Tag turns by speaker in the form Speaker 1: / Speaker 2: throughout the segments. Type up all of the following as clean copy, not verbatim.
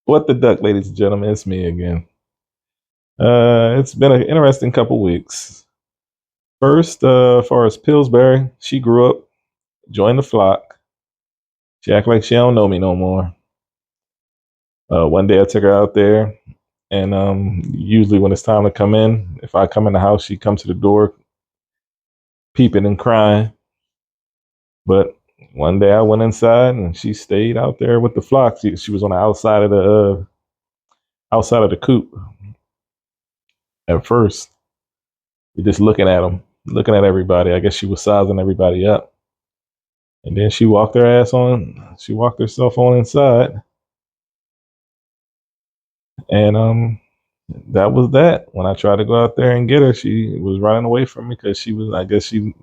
Speaker 1: What the duck, ladies and gentlemen? It's me again. It's been an interesting couple weeks. First, as far as Pillsbury, she grew up, joined the flock. She act like she don't know me no more. One day I took her out there, and usually when it's time to come in, if I come in the house, she comes to the door, peeping and crying. But one day I went inside, and she stayed out there with the flock. She was on the outside of the coop at first. You're just looking at them, looking at everybody. I guess she was sizing everybody up. And then she walked her ass on. She walked herself on inside, and that was that. When I tried to go out there and get her, she was running away from me because she was. I guess she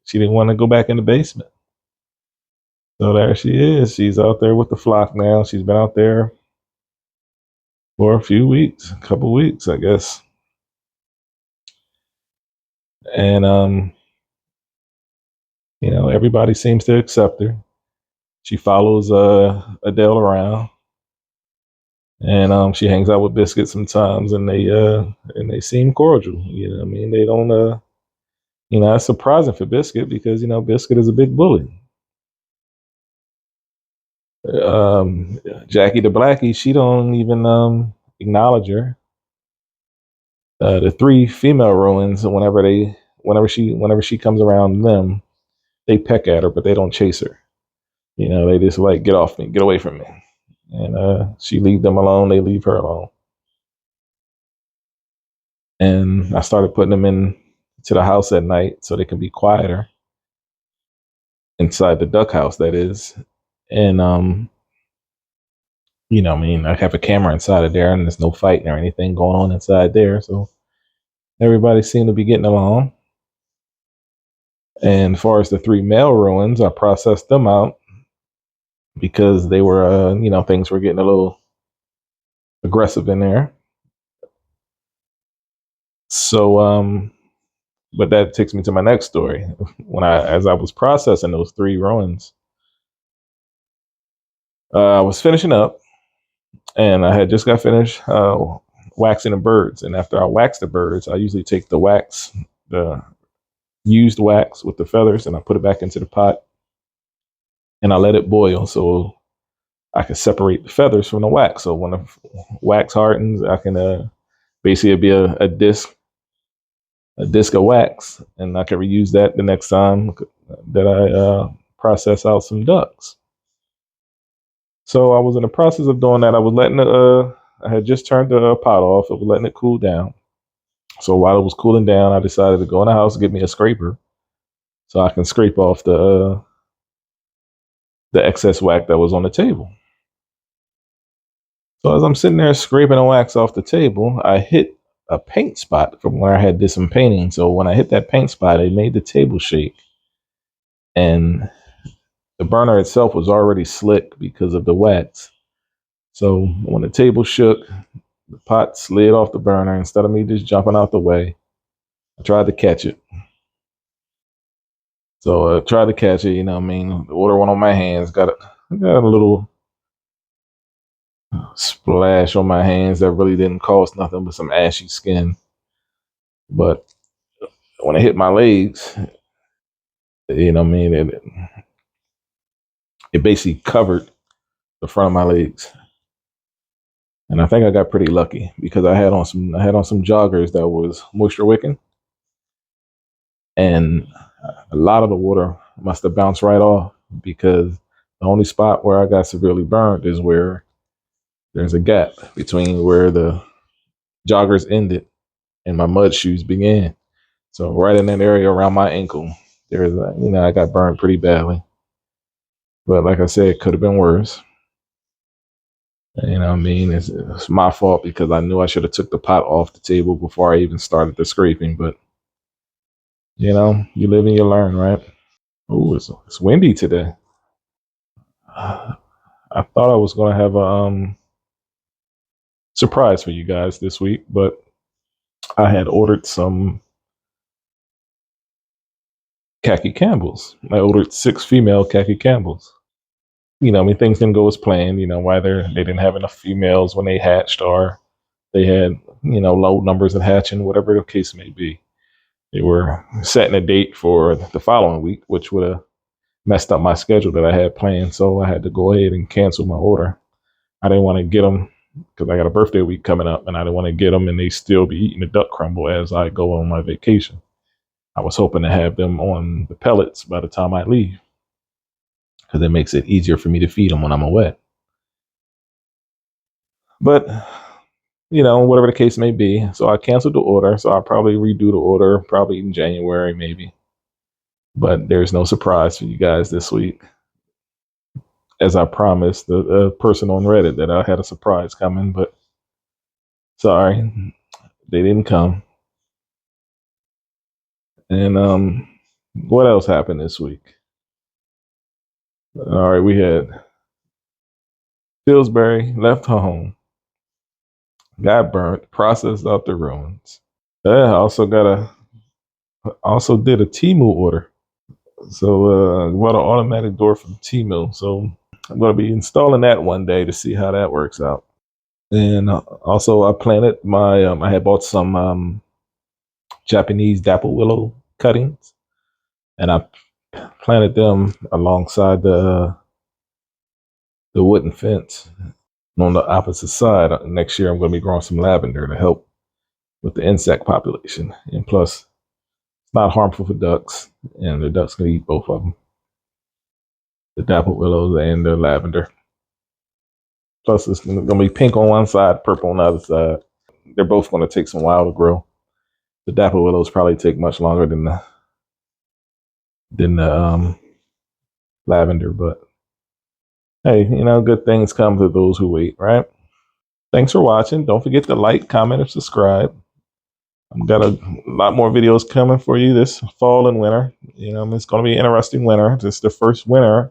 Speaker 1: didn't want to go back in the basement. So there she is. She's out there with the flock now. She's been out there for a few weeks, a couple weeks, I guess. And everybody seems to accept her. She follows Adele around, and she hangs out with Biscuit sometimes, and they seem cordial. I mean, they don't. That's surprising for Biscuit because Biscuit is a big bully. Jackie the Blackie, she don't even acknowledge her. The three female Rowans, whenever she comes around them, they peck at her, but they don't chase her. They just like get off me, get away from me, and she leave them alone. They leave her alone. And I started putting them in to the house at night so they can be quieter inside the duck house. That is, and I mean, I have a camera inside of there, and there's no fighting or anything going on inside there. So everybody seemed to be getting along. And as far as the three male ruins, I processed them out because they were, things were getting a little aggressive in there. So, but that takes me to my next story. As I was processing those three ruins, I was finishing up, and I had just got finished waxing the birds. And after I wax the birds, I usually take the used wax with the feathers, and I put it back into the pot, and I let it boil so I can separate the feathers from the wax. So when the wax hardens, I can basically it'd be a disc of wax, and I can reuse that the next time that I process out some ducks. So I was in the process of doing that. I had just turned the pot off. I was letting it cool down. So while it was cooling down, I decided to go in the house and get me a scraper so I can scrape off the excess wax that was on the table. So as I'm sitting there scraping the wax off the table, I hit a paint spot from where I had did some painting. So when I hit that paint spot, it made the table shake. And the burner itself was already slick because of the wax. So when the table shook, the pot slid off the burner. Instead of me just jumping out the way, I tried to catch it. So I tried to catch it, I mean, the water went on my hands, got a little splash on my hands that really didn't cost nothing but some ashy skin. But when it hit my legs, I mean, it basically covered the front of my legs. And I think I got pretty lucky because I had on some joggers that was moisture wicking, and a lot of the water must have bounced right off because the only spot where I got severely burned is where there's a gap between where the joggers ended and my mud shoes began. So right in that area around my ankle, I got burned pretty badly. But like I said, it could have been worse. I mean, it's my fault because I knew I should have took the pot off the table before I even started the scraping. But you live and you learn, right? Oh, it's windy today. I thought I was going to have a surprise for you guys this week, but I had ordered some khaki Campbells. I ordered 6 female khaki Campbells. I mean, things didn't go as planned. Whether they didn't have enough females when they hatched, or they had low numbers of hatching, whatever the case may be. They were setting a date for the following week, which would have messed up my schedule that I had planned. So I had to go ahead and cancel my order. I didn't want to get them because I got a birthday week coming up, and I didn't want to get them and they still be eating the duck crumble as I go on my vacation. I was hoping to have them on the pellets by the time I leave, because it makes it easier for me to feed them when I'm away. But whatever the case may be, so I canceled the order. So I'll probably redo the order probably in January, maybe. But there's no surprise for you guys this week. As I promised the person on Reddit that I had a surprise coming, but sorry, they didn't come. And what else happened this week? All right, we had Pillsbury left home, got burnt, processed out the ruins. I also did a Timu order. So bought an automatic door from Timu. So I'm going to be installing that one day to see how that works out. And also I planted I had bought some Japanese dapple willow cuttings, and I planted them alongside the wooden fence. And on the opposite side, next year I'm going to be growing some lavender to help with the insect population. And plus, it's not harmful for ducks, and the ducks can eat both of them, the dapple willows and the lavender. Plus, it's going to be pink on one side, purple on the other side. They're both going to take some while to grow. The dapple willows probably take much longer than the lavender, but hey, good things come to those who wait, right? Thanks for watching. Don't forget to like, comment, and subscribe. I've got a lot more videos coming for you this fall and winter. It's going to be an interesting winter. It's the first winter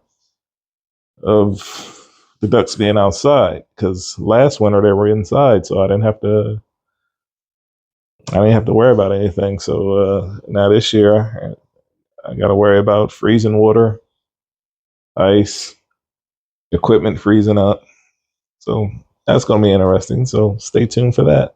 Speaker 1: of the ducks being outside, because last winter they were inside, so I didn't have to worry about anything. So now this year I got to worry about freezing water, ice, equipment freezing up. So that's going to be interesting. So stay tuned for that.